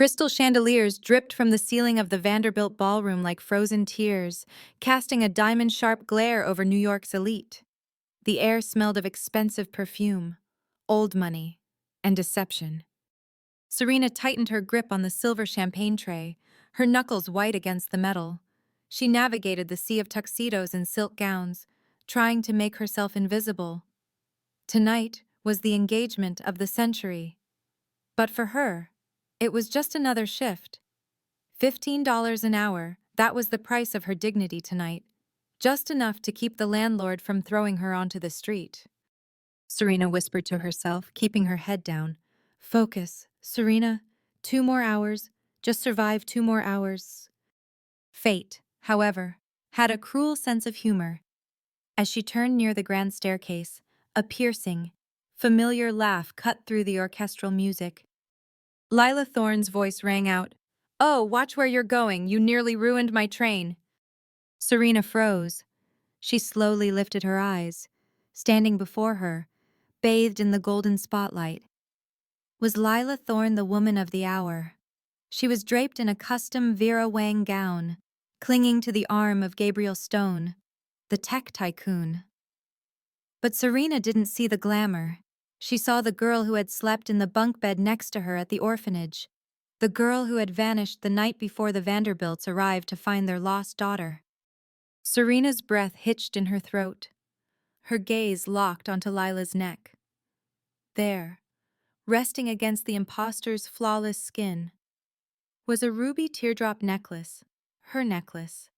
Crystal chandeliers dripped from the ceiling of the Vanderbilt ballroom like frozen tears, casting a diamond-sharp glare over New York's elite. The air smelled of expensive perfume, old money, and deception. Serena tightened her grip on the silver champagne tray, her knuckles white against the metal. She navigated the sea of tuxedos and silk gowns, trying to make herself invisible. Tonight was the engagement of the century. But for her, it was just another shift. $15 an hour, that was the price of her dignity tonight. Just enough to keep the landlord from throwing her onto the street. Serena whispered to herself, keeping her head down. Focus, Serena. 2 more hours. Just survive 2 more hours. Fate, however, had a cruel sense of humor. As she turned near the grand staircase, a piercing, familiar laugh cut through the orchestral music. Lila Thorne's voice rang out. "Oh, watch where you're going, you nearly ruined my train." Serena froze. She slowly lifted her eyes. Standing before her, bathed in the golden spotlight, was Lila Thorne, the woman of the hour. She was draped in a custom Vera Wang gown, clinging to the arm of Gabriel Stone, the tech tycoon. But Serena didn't see the glamour. She saw the girl who had slept in the bunk bed next to her at the orphanage, the girl who had vanished the night before the Vanderbilts arrived to find their lost daughter. Serena's breath hitched in her throat. Her gaze locked onto Lila's neck. There, resting against the imposter's flawless skin, was a ruby teardrop necklace, her necklace,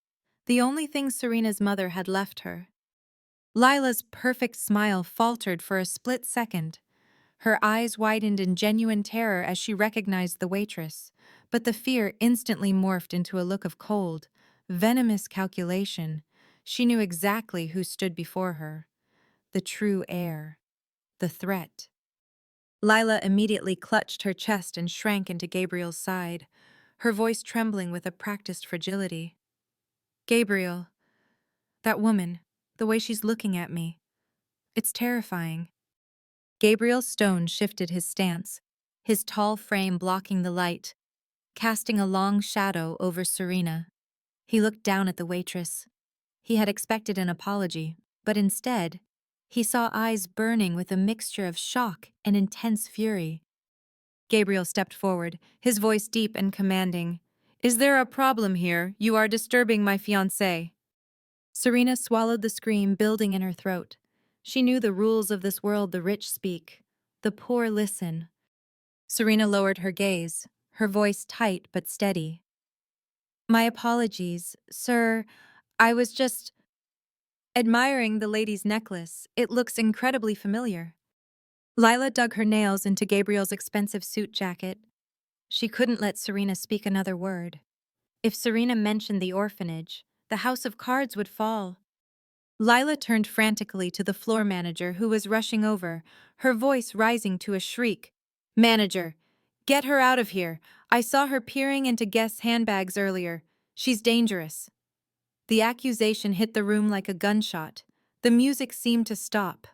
the only thing Serena's mother had left her. Lila's perfect smile faltered for a split second. Her eyes widened in genuine terror as she recognized the waitress, but the fear instantly morphed into a look of cold, venomous calculation. She knew exactly who stood before her. The true heir. The threat. Lila immediately clutched her chest and shrank into Gabriel's side, her voice trembling with a practiced fragility. "Gabriel, that woman, the way she's looking at me. It's terrifying." Gabriel Stone shifted his stance, his tall frame blocking the light, casting a long shadow over Serena. He looked down at the waitress. He had expected an apology, but instead, he saw eyes burning with a mixture of shock and intense fury. Gabriel stepped forward, his voice deep and commanding. "Is there a problem here? You are disturbing my fiancé." Serena swallowed the scream building in her throat. She knew the rules of this world. The rich speak, the poor listen. Serena lowered her gaze, her voice tight but steady. "My apologies, sir. I was just admiring the lady's necklace. It looks incredibly familiar." Lila dug her nails into Gabriel's expensive suit jacket. She couldn't let Serena speak another word. If Serena mentioned the orphanage, the house of cards would fall. Lila turned frantically to the floor manager who was rushing over, her voice rising to a shriek. "Manager, get her out of here. I saw her peering into guests' handbags earlier. She's dangerous." The accusation hit the room like a gunshot. The music seemed to stop.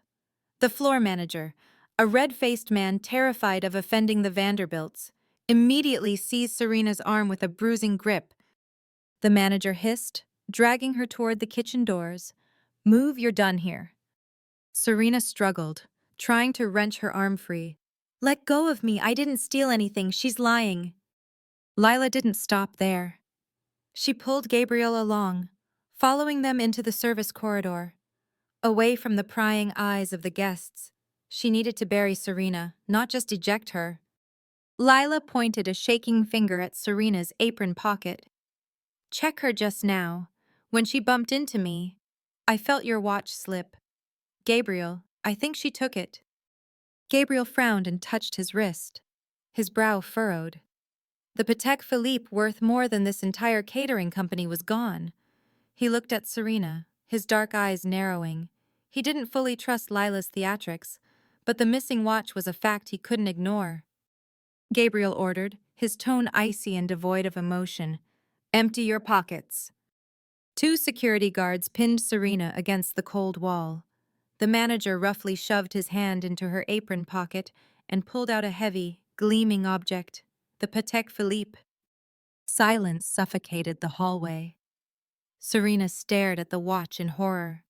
The floor manager, a red-faced man terrified of offending the Vanderbilts, immediately seized Serena's arm with a bruising grip. The manager hissed, dragging her toward the kitchen doors. "Move, you're done here." Serena struggled, trying to wrench her arm free. "Let go of me, I didn't steal anything, she's lying." Lila didn't stop there. She pulled Gabriel along, following them into the service corridor. Away from the prying eyes of the guests, she needed to bury Serena, not just eject her. Lila pointed a shaking finger at Serena's apron pocket. "Check her just now. When she bumped into me, I felt your watch slip. Gabriel, I think she took it." Gabriel frowned and touched his wrist. His brow furrowed. The Patek Philippe worth more than this entire catering company was gone. He looked at Serena, his dark eyes narrowing. He didn't fully trust Lila's theatrics, but the missing watch was a fact he couldn't ignore. Gabriel ordered, his tone icy and devoid of emotion. "Empty your pockets." 2 security guards pinned Serena against the cold wall. The manager roughly shoved his hand into her apron pocket and pulled out a heavy, gleaming object. the Patek Philippe. Silence suffocated the hallway. Serena stared at the watch in horror.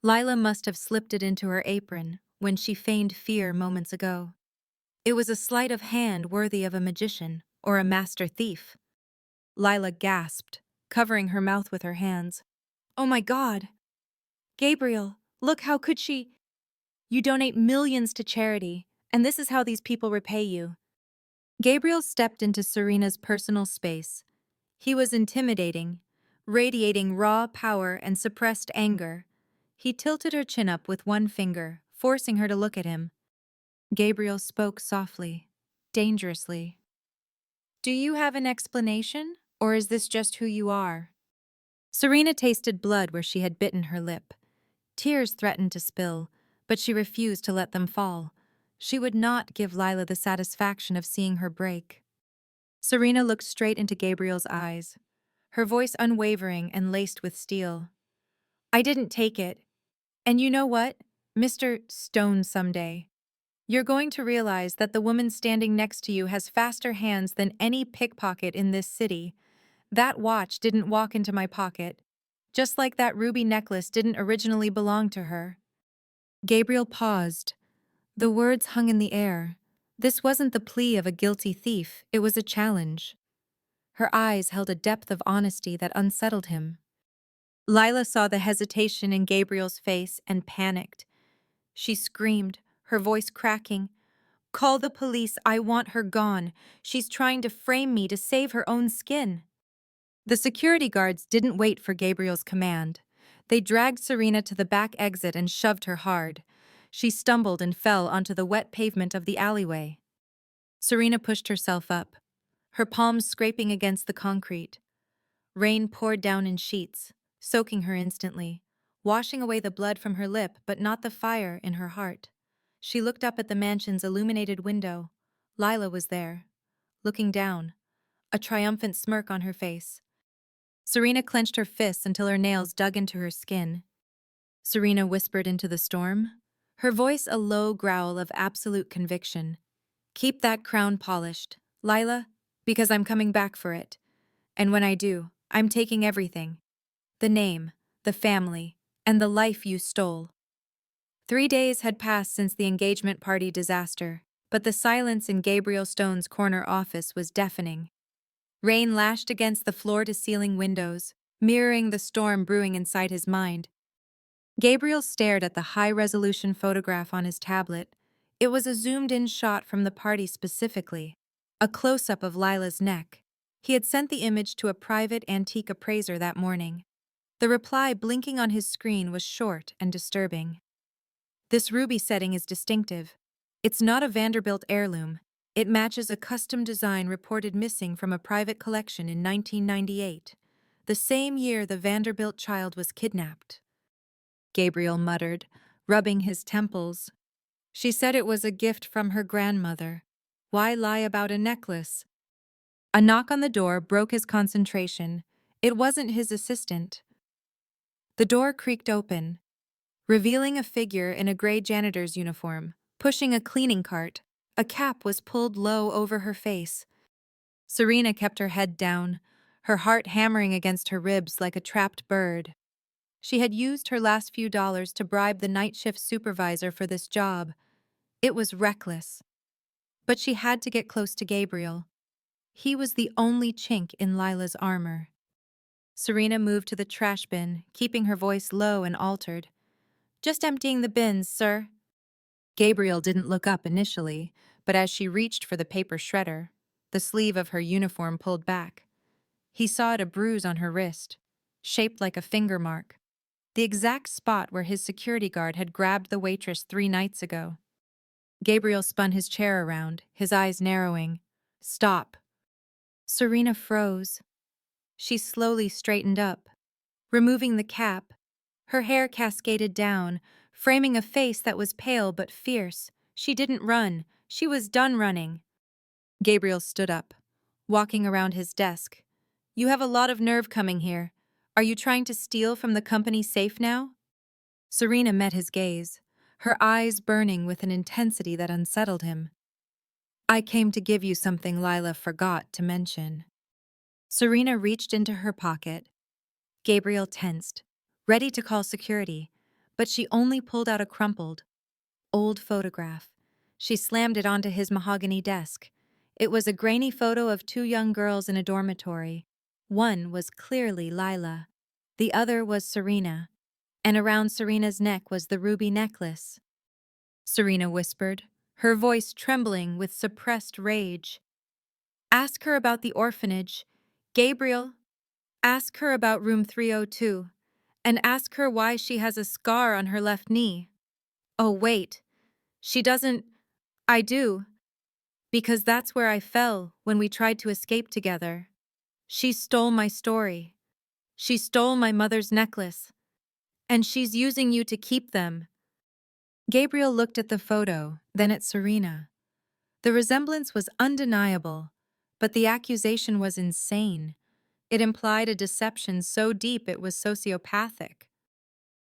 Lila must have slipped it into her apron when she feigned fear moments ago. It was a sleight of hand worthy of a magician or a master thief. Lila gasped, covering her mouth with her hands. "Oh my God! Gabriel, look, how could she? You donate millions to charity, and this is how these people repay you." Gabriel stepped into Serena's personal space. He was intimidating, radiating raw power and suppressed anger. He tilted her chin up with one finger, forcing her to look at him. Gabriel spoke softly, dangerously. "Do you have an explanation, or is this just who you are?" Serena tasted blood where she had bitten her lip. Tears threatened to spill, but she refused to let them fall. She would not give Lila the satisfaction of seeing her break. Serena looked straight into Gabriel's eyes, her voice unwavering and laced with steel. "I didn't take it. And you know what, Mr. Stone, someday you're going to realize that the woman standing next to you has faster hands than any pickpocket in this city. That watch didn't walk into my pocket, just like that ruby necklace didn't originally belong to her." Gabriel paused. The words hung in the air. This wasn't the plea of a guilty thief, it was a challenge. Her eyes held a depth of honesty that unsettled him. Lila saw the hesitation in Gabriel's face and panicked. She screamed, her voice cracking. "Call the police, I want her gone. She's trying to frame me to save her own skin." The security guards didn't wait for Gabriel's command. They dragged Serena to the back exit and shoved her hard. She stumbled and fell onto the wet pavement of the alleyway. Serena pushed herself up, her palms scraping against the concrete. Rain poured down in sheets, soaking her instantly, washing away the blood from her lip but not the fire in her heart. She looked up at the mansion's illuminated window. Lila was there, looking down, a triumphant smirk on her face. Serena clenched her fists until her nails dug into her skin. Serena whispered into the storm, her voice a low growl of absolute conviction. "Keep that crown polished, Lila, because I'm coming back for it. And when I do, I'm taking everything. The name, the family, and the life you stole." 3 days had passed since the engagement party disaster, but the silence in Gabriel Stone's corner office was deafening. Rain lashed against the floor-to-ceiling windows, mirroring the storm brewing inside his mind. Gabriel stared at the high-resolution photograph on his tablet. It was a zoomed-in shot from the party specifically, a close-up of Lila's neck. He had sent the image to a private antique appraiser that morning. The reply blinking on his screen was short and disturbing. "This ruby setting is distinctive. It's not a Vanderbilt heirloom. It matches a custom design reported missing from a private collection in 1998, the same year the Vanderbilt child was kidnapped." Gabriel muttered, rubbing his temples. She said it was a gift from her grandmother. Why lie about a necklace? A knock on the door broke his concentration. It wasn't his assistant. The door creaked open, revealing a figure in a gray janitor's uniform, pushing a cleaning cart. A cap was pulled low over her face. Serena kept her head down, her heart hammering against her ribs like a trapped bird. She had used her last few dollars to bribe the night shift supervisor for this job. It was reckless. But she had to get close to Gabriel. He was the only chink in Lila's armor. Serena moved to the trash bin, keeping her voice low and altered. "Just emptying the bins, sir." Gabriel didn't look up initially, but as she reached for the paper shredder, the sleeve of her uniform pulled back. He saw a bruise on her wrist, shaped like a finger mark, the exact spot where his security guard had grabbed the waitress 3 nights ago. Gabriel spun his chair around, his eyes narrowing. "Stop." Serena froze. She slowly straightened up, removing the cap. Her hair cascaded down, framing a face that was pale but fierce. She didn't run. She was done running. Gabriel stood up, walking around his desk. "You have a lot of nerve coming here. Are you trying to steal from the company safe now?" Serena met his gaze, her eyes burning with an intensity that unsettled him. I came to give you something Lila forgot to mention. Serena reached into her pocket. Gabriel tensed, ready to call security, but she only pulled out a crumpled, old photograph. She slammed it onto his mahogany desk. It was a grainy photo of two young girls in a dormitory. One was clearly Lila. The other was Serena, and around Serena's neck was the ruby necklace. Serena whispered, her voice trembling with suppressed rage. Ask her about the orphanage. Gabriel, ask her about room 302. And ask her why she has a scar on her left knee. Oh, wait. She doesn't. I do. Because that's where I fell when we tried to escape together. She stole my story. She stole my mother's necklace. And she's using you to keep them. Gabriel looked at the photo, then at Serena. The resemblance was undeniable, but the accusation was insane. It implied a deception so deep it was sociopathic.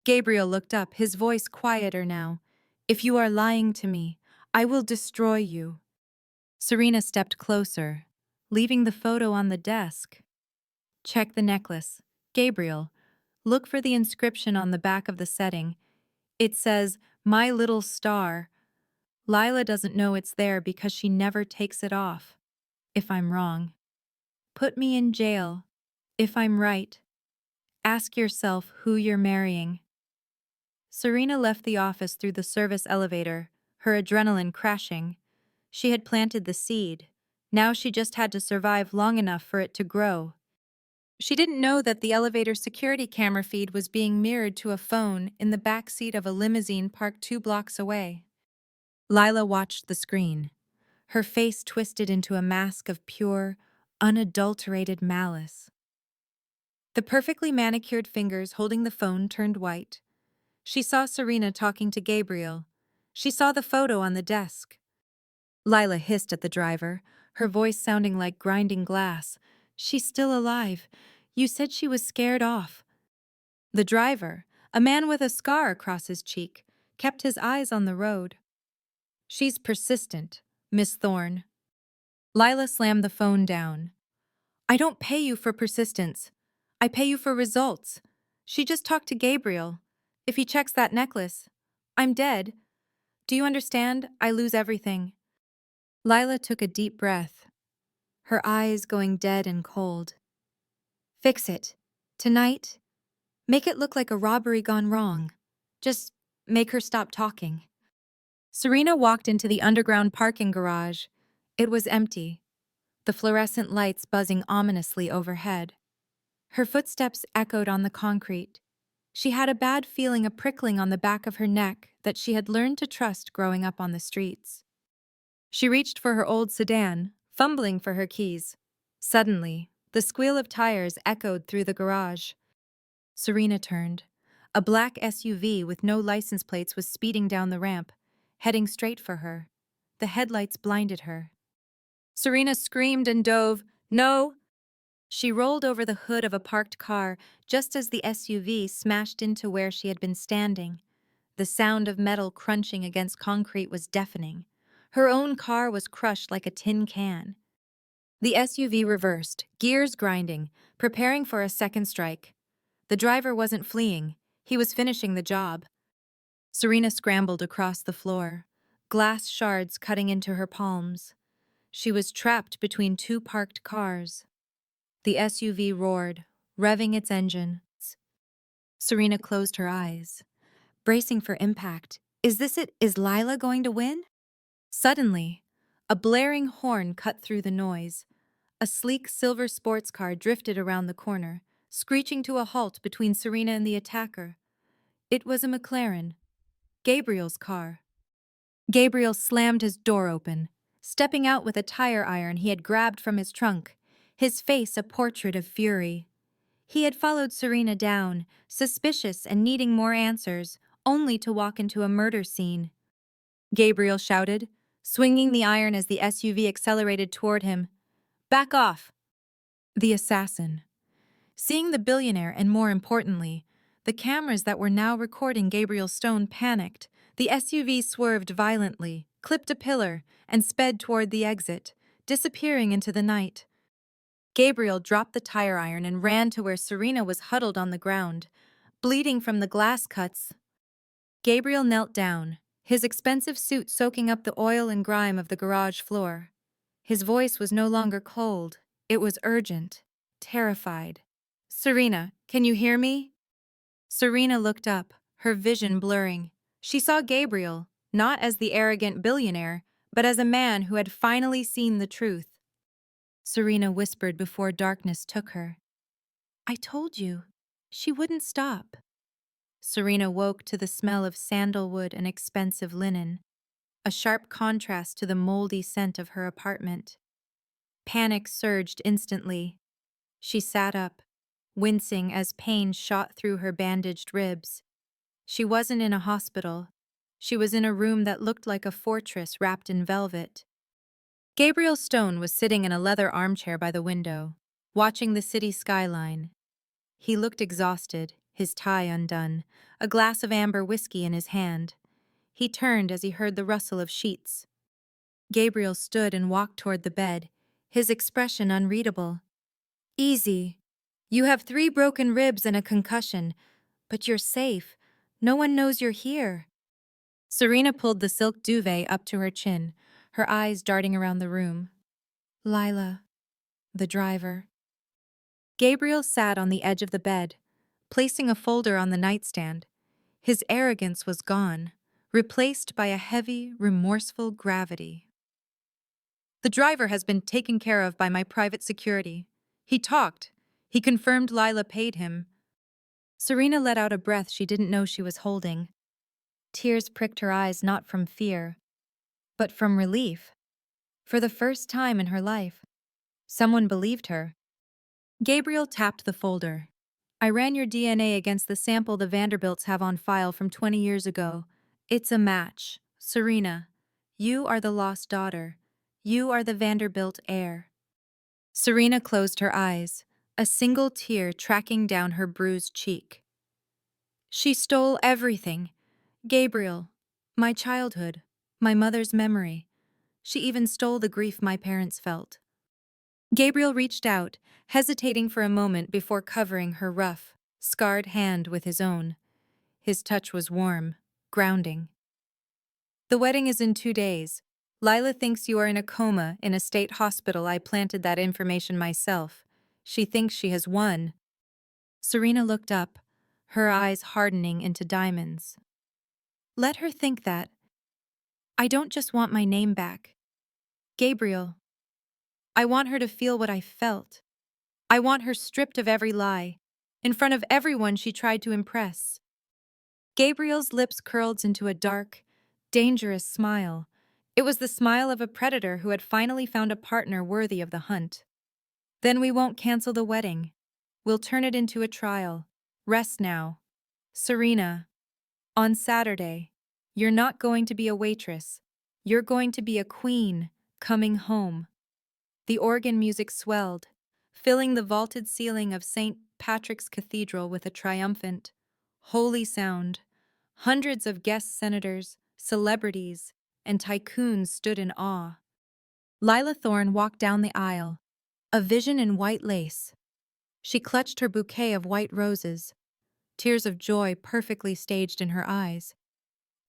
Gabriel looked up, his voice quieter now. If you are lying to me, I will destroy you. Serena stepped closer, leaving the photo on the desk. Check the necklace. Gabriel, look for the inscription on the back of the setting. It says, My Little Star. Lila doesn't know it's there because she never takes it off. If I'm wrong, put me in jail. If I'm right, ask yourself who you're marrying. Serena left the office through the service elevator, her adrenaline crashing. She had planted the seed. Now she just had to survive long enough for it to grow. She didn't know that the elevator security camera feed was being mirrored to a phone in the back seat of a limousine parked 2 blocks away. Lila watched the screen, her face twisted into a mask of pure, unadulterated malice. The perfectly manicured fingers holding the phone turned white. She saw Serena talking to Gabriel. She saw the photo on the desk. Lila hissed at the driver, her voice sounding like grinding glass. She's still alive. You said she was scared off. The driver, a man with a scar across his cheek, kept his eyes on the road. She's persistent, Miss Thorne. Lila slammed the phone down. I don't pay you for persistence. I pay you for results. She just talked to Gabriel. If he checks that necklace, I'm dead. Do you understand? I lose everything. Lila took a deep breath, her eyes going dead and cold. Fix it. Tonight, make it look like a robbery gone wrong. Just make her stop talking. Serena walked into the underground parking garage. It was empty, the fluorescent lights buzzing ominously overhead. Her footsteps echoed on the concrete. She had a bad feeling, a prickling on the back of her neck that she had learned to trust growing up on the streets. She reached for her old sedan, fumbling for her keys. Suddenly, the squeal of tires echoed through the garage. Serena turned. A black SUV with no license plates was speeding down the ramp, heading straight for her. The headlights blinded her. Serena screamed and dove. No! She rolled over the hood of a parked car just as the SUV smashed into where she had been standing. The sound of metal crunching against concrete was deafening. Her own car was crushed like a tin can. The SUV reversed, gears grinding, preparing for a second strike. The driver wasn't fleeing. He was finishing the job. Serena scrambled across the floor, glass shards cutting into her palms. She was trapped between 2 parked cars. The SUV roared, revving its engine. Serena closed her eyes, bracing for impact. Is this it? Is Lila going to win? Suddenly, a blaring horn cut through the noise. A sleek silver sports car drifted around the corner, screeching to a halt between Serena and the attacker. It was a McLaren, Gabriel's car. Gabriel slammed his door open, stepping out with a tire iron he had grabbed from his trunk, his face a portrait of fury. He had followed Serena down, suspicious and needing more answers, only to walk into a murder scene. Gabriel shouted, swinging the iron as the SUV accelerated toward him. Back off! The assassin. Seeing the billionaire and, more importantly, the cameras that were now recording Gabriel Stone panicked. The SUV swerved violently, clipped a pillar, and sped toward the exit, disappearing into the night. Gabriel dropped the tire iron and ran to where Serena was huddled on the ground, bleeding from the glass cuts. Gabriel knelt down, his expensive suit soaking up the oil and grime of the garage floor. His voice was no longer cold, it was urgent, terrified. "Serena, can you hear me?" Serena looked up, her vision blurring. She saw Gabriel, not as the arrogant billionaire, but as a man who had finally seen the truth. Serena whispered before darkness took her. "I told you. She wouldn't stop." Serena woke to the smell of sandalwood and expensive linen, a sharp contrast to the moldy scent of her apartment. Panic surged instantly. She sat up, wincing as pain shot through her bandaged ribs. She wasn't in a hospital. She was in a room that looked like a fortress wrapped in velvet. Gabriel Stone was sitting in a leather armchair by the window, watching the city skyline. He looked exhausted, his tie undone, a glass of amber whiskey in his hand. He turned as he heard the rustle of sheets. Gabriel stood and walked toward the bed, his expression unreadable. "Easy. You have 3 broken ribs and a concussion, but you're safe. No one knows you're here." Serena pulled the silk duvet up to her chin, her eyes darting around the room. "Lila, the driver." Gabriel sat on the edge of the bed, placing a folder on the nightstand. His arrogance was gone, replaced by a heavy, remorseful gravity. "The driver has been taken care of by my private security. He talked. He confirmed Lila paid him." Serena let out a breath she didn't know she was holding. Tears pricked her eyes not from fear, but from relief. For the first time in her life, someone believed her. Gabriel tapped the folder. "I ran your DNA against the sample the Vanderbilts have on file from 20 years ago. It's a match. Serena, you are the lost daughter. You are the Vanderbilt heir." Serena closed her eyes, a single tear tracking down her bruised cheek. "She stole everything. Gabriel, my childhood, my mother's memory. She even stole the grief my parents felt." Gabriel reached out, hesitating for a moment before covering her rough, scarred hand with his own. His touch was warm, grounding. "The wedding is in 2 days. Lila thinks you are in a coma in a state hospital. I planted that information myself. She thinks she has won." Serena looked up, her eyes hardening into diamonds. "Let her think that. I don't just want my name back. Gabriel, I want her to feel what I felt. I want her stripped of every lie, in front of everyone she tried to impress." Gabriel's lips curled into a dark, dangerous smile. It was the smile of a predator who had finally found a partner worthy of the hunt. "Then we won't cancel the wedding. We'll turn it into a trial. Rest now. Serena, on Saturday, you're not going to be a waitress. You're going to be a queen, coming home." The organ music swelled, filling the vaulted ceiling of St. Patrick's Cathedral with a triumphant, holy sound. Hundreds of guest senators, celebrities, and tycoons stood in awe. Lila Thorne walked down the aisle, a vision in white lace. She clutched her bouquet of white roses, tears of joy perfectly staged in her eyes.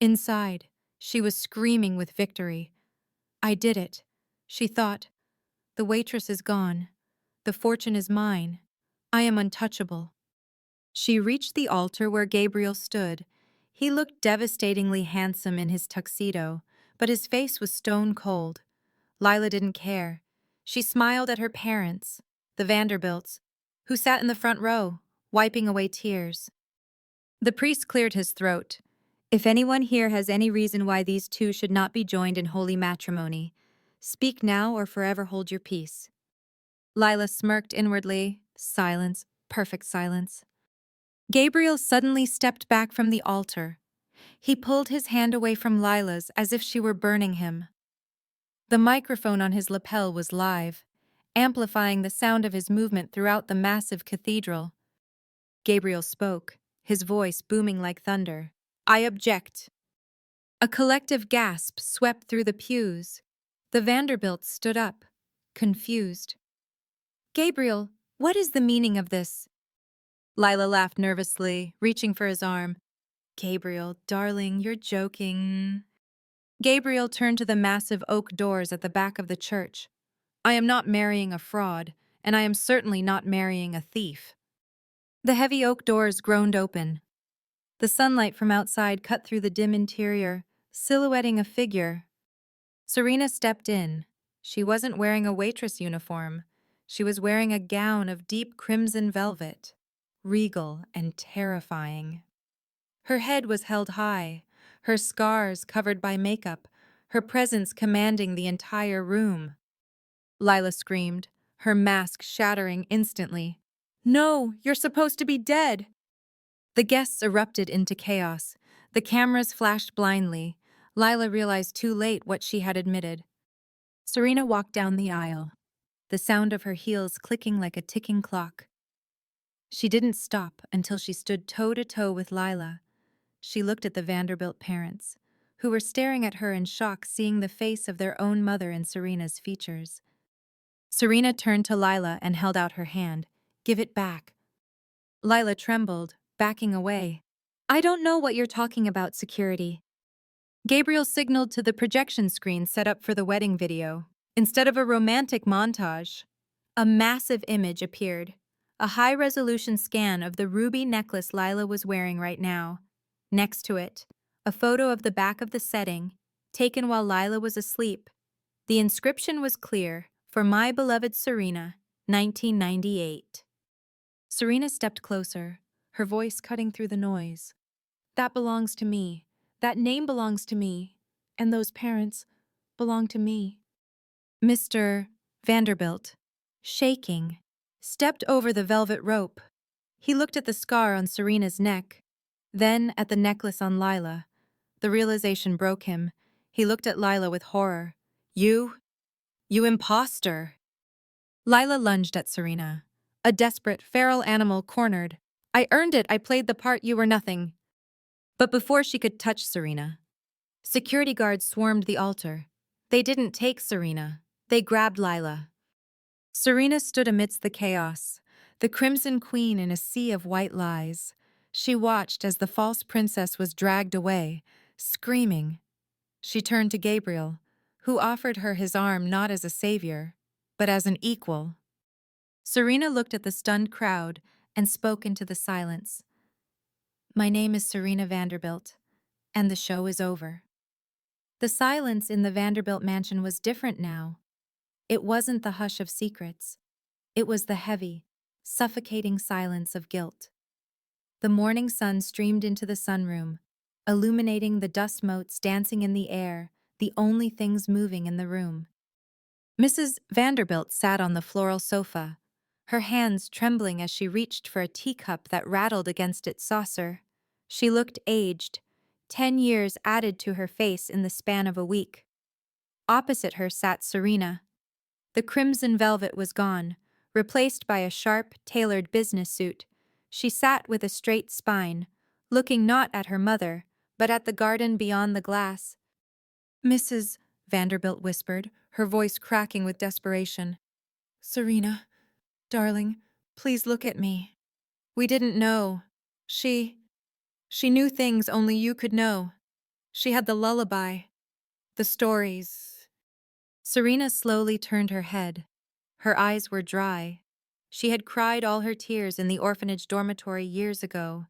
Inside, she was screaming with victory. "I did it," she thought. "The waitress is gone. The fortune is mine. I am untouchable." She reached the altar where Gabriel stood. He looked devastatingly handsome in his tuxedo, but his face was stone cold. Lila didn't care. She smiled at her parents, the Vanderbilts, who sat in the front row, wiping away tears. The priest cleared his throat. "If anyone here has any reason why these two should not be joined in holy matrimony, speak now or forever hold your peace." Lila smirked inwardly. Silence, perfect silence. Gabriel suddenly stepped back from the altar. He pulled his hand away from Lila's as if she were burning him. The microphone on his lapel was live, amplifying the sound of his movement throughout the massive cathedral. Gabriel spoke, his voice booming like thunder. "I object." A collective gasp swept through the pews. The Vanderbilts stood up, confused. Gabriel, what is the meaning of this? Lila laughed nervously, reaching for his arm. Gabriel, darling, you're joking. Gabriel turned to the massive oak doors at the back of the church. I am not marrying a fraud, and I am certainly not marrying a thief. The heavy oak doors groaned open. The sunlight from outside cut through the dim interior, silhouetting a figure. Serena stepped in. She wasn't wearing a waitress uniform. She was wearing a gown of deep crimson velvet, regal and terrifying. Her head was held high, her scars covered by makeup, her presence commanding the entire room. Lila screamed, her mask shattering instantly. No, you're supposed to be dead! The guests erupted into chaos. The cameras flashed blindly. Lila realized too late what she had admitted. Serena walked down the aisle, the sound of her heels clicking like a ticking clock. She didn't stop until she stood toe-to-toe with Lila. She looked at the Vanderbilt parents, who were staring at her in shock, seeing the face of their own mother in Serena's features. Serena turned to Lila and held out her hand. Give it back. Lila trembled, backing away. I don't know what you're talking about, security. Gabriel signaled to the projection screen set up for the wedding video. Instead of a romantic montage, a massive image appeared, a high-resolution scan of the ruby necklace Lila was wearing right now. Next to it, a photo of the back of the setting, taken while Lila was asleep. The inscription was clear, for my beloved Serena, 1998. Serena stepped closer, her voice cutting through the noise. That belongs to me. That name belongs to me. And those parents belong to me. Mr. Vanderbilt, shaking, stepped over the velvet rope. He looked at the scar on Serena's neck, then at the necklace on Lila. The realization broke him. He looked at Lila with horror. You imposter! Lila lunged at Serena. A desperate, feral animal cornered. I earned it, I played the part, you were nothing. But before she could touch Serena, security guards swarmed the altar. They didn't take Serena. They grabbed Lila. Serena stood amidst the chaos, the Crimson Queen in a sea of white lies. She watched as the false princess was dragged away, screaming. She turned to Gabriel, who offered her his arm not as a savior, but as an equal. Serena looked at the stunned crowd and spoke into the silence. My name is Serena Vanderbilt, and the show is over. The silence in the Vanderbilt mansion was different now. It wasn't the hush of secrets. It was the heavy, suffocating silence of guilt. The morning sun streamed into the sunroom, illuminating the dust motes dancing in the air, the only things moving in the room. Mrs. Vanderbilt sat on the floral sofa, her hands trembling as she reached for a teacup that rattled against its saucer. She looked aged, 10 years added to her face in the span of a week. Opposite her sat Serena. The crimson velvet was gone, replaced by a sharp, tailored business suit. She sat with a straight spine, looking not at her mother, but at the garden beyond the glass. Mrs. Vanderbilt whispered, her voice cracking with desperation. Serena, darling, please look at me. We didn't know. She knew things only you could know. She had the lullaby, the stories. Serena slowly turned her head. Her eyes were dry. She had cried all her tears in the orphanage dormitory years ago.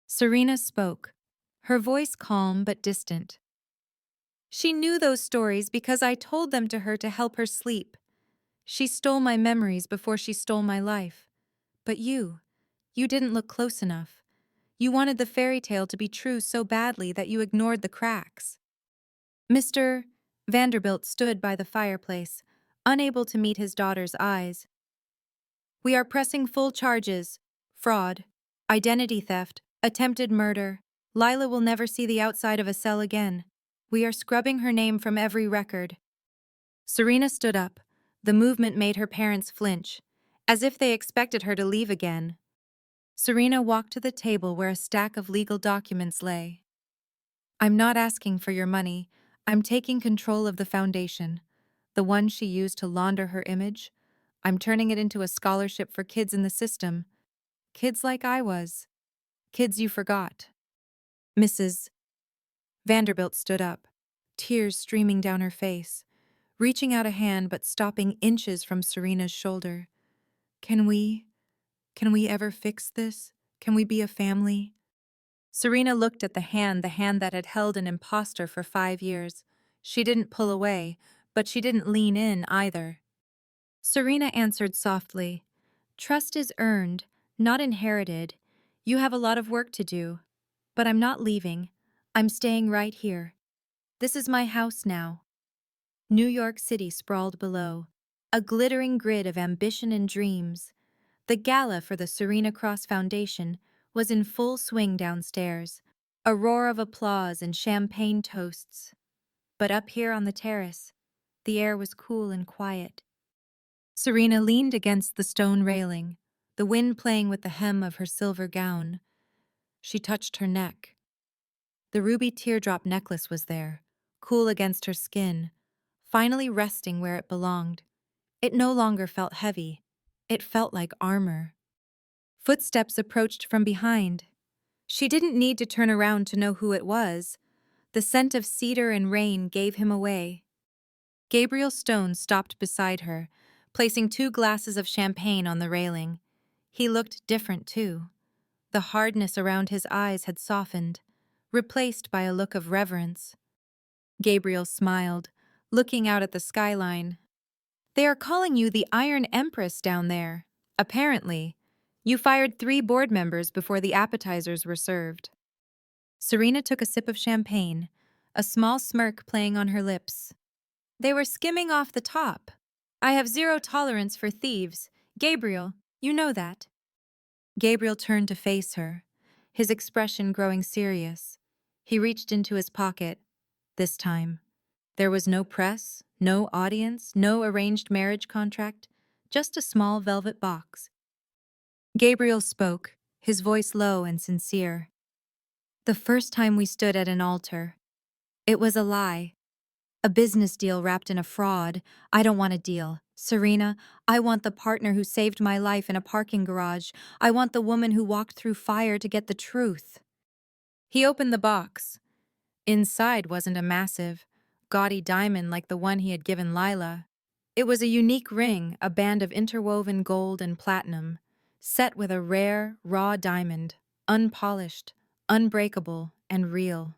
Serena spoke, her voice calm but distant. She knew those stories because I told them to her to help her sleep. She stole my memories before she stole my life. But you didn't look close enough. You wanted the fairy tale to be true so badly that you ignored the cracks. Mr. Vanderbilt stood by the fireplace, unable to meet his daughter's eyes. We are pressing full charges: fraud, identity theft, attempted murder. Lila will never see the outside of a cell again. We are scrubbing her name from every record. Serena stood up. The movement made her parents flinch, as if they expected her to leave again. Serena walked to the table where a stack of legal documents lay. I'm not asking for your money. I'm taking control of the foundation. The one she used to launder her image. I'm turning it into a scholarship for kids in the system. Kids like I was. Kids you forgot. Mrs. Vanderbilt stood up, tears streaming down her face, reaching out a hand but stopping inches from Serena's shoulder. Can we? Can we ever fix this? Can we be a family? Serena looked at the hand that had held an impostor for 5 years. She didn't pull away, but she didn't lean in either. Serena answered softly, Trust is earned, not inherited. You have a lot of work to do. But I'm not leaving. I'm staying right here. This is my house now. New York City sprawled below, a glittering grid of ambition and dreams. The gala for the Serena Cross Foundation was in full swing downstairs, a roar of applause and champagne toasts. But up here on the terrace, the air was cool and quiet. Serena leaned against the stone railing, the wind playing with the hem of her silver gown. She touched her neck. The ruby teardrop necklace was there, cool against her skin, finally resting where it belonged. It no longer felt heavy. It felt like armor. Footsteps approached from behind. She didn't need to turn around to know who it was. The scent of cedar and rain gave him away. Gabriel Stone stopped beside her, placing 2 glasses of champagne on the railing. He looked different, too. The hardness around his eyes had softened, replaced by a look of reverence. Gabriel smiled, looking out at the skyline. They are calling you the Iron Empress down there. Apparently. You fired 3 board members before the appetizers were served. Serena took a sip of champagne, a small smirk playing on her lips. They were skimming off the top. I have zero tolerance for thieves. Gabriel, you know that. Gabriel turned to face her, his expression growing serious. He reached into his pocket. This time. There was no press, no audience, no arranged marriage contract, just a small velvet box. Gabriel spoke, his voice low and sincere. The first time we stood at an altar, it was a lie. A business deal wrapped in a fraud. I don't want a deal. Serena, I want the partner who saved my life in a parking garage. I want the woman who walked through fire to get the truth. He opened the box. Inside wasn't a massive, gaudy diamond like the one he had given Lila. It was a unique ring, a band of interwoven gold and platinum, set with a rare, raw diamond, unpolished, unbreakable, and real.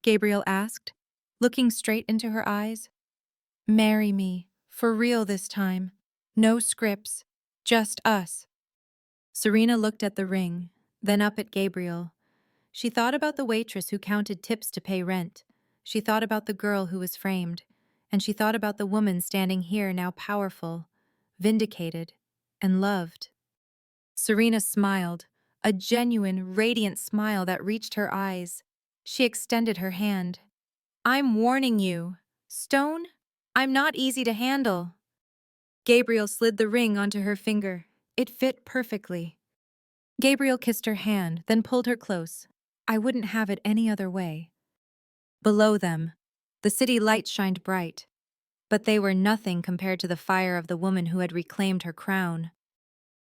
Gabriel asked, looking straight into her eyes. Marry me, for real this time. No scripts, just us. Serena looked at the ring, then up at Gabriel. She thought about the waitress who counted tips to pay rent. She thought about the girl who was framed. And she thought about the woman standing here now powerful, vindicated, and loved. Serena smiled, a genuine, radiant smile that reached her eyes. She extended her hand. I'm warning you. Stone, I'm not easy to handle. Gabriel slid the ring onto her finger. It fit perfectly. Gabriel kissed her hand, then pulled her close. I wouldn't have it any other way. Below them, the city lights shined bright, but they were nothing compared to the fire of the woman who had reclaimed her crown.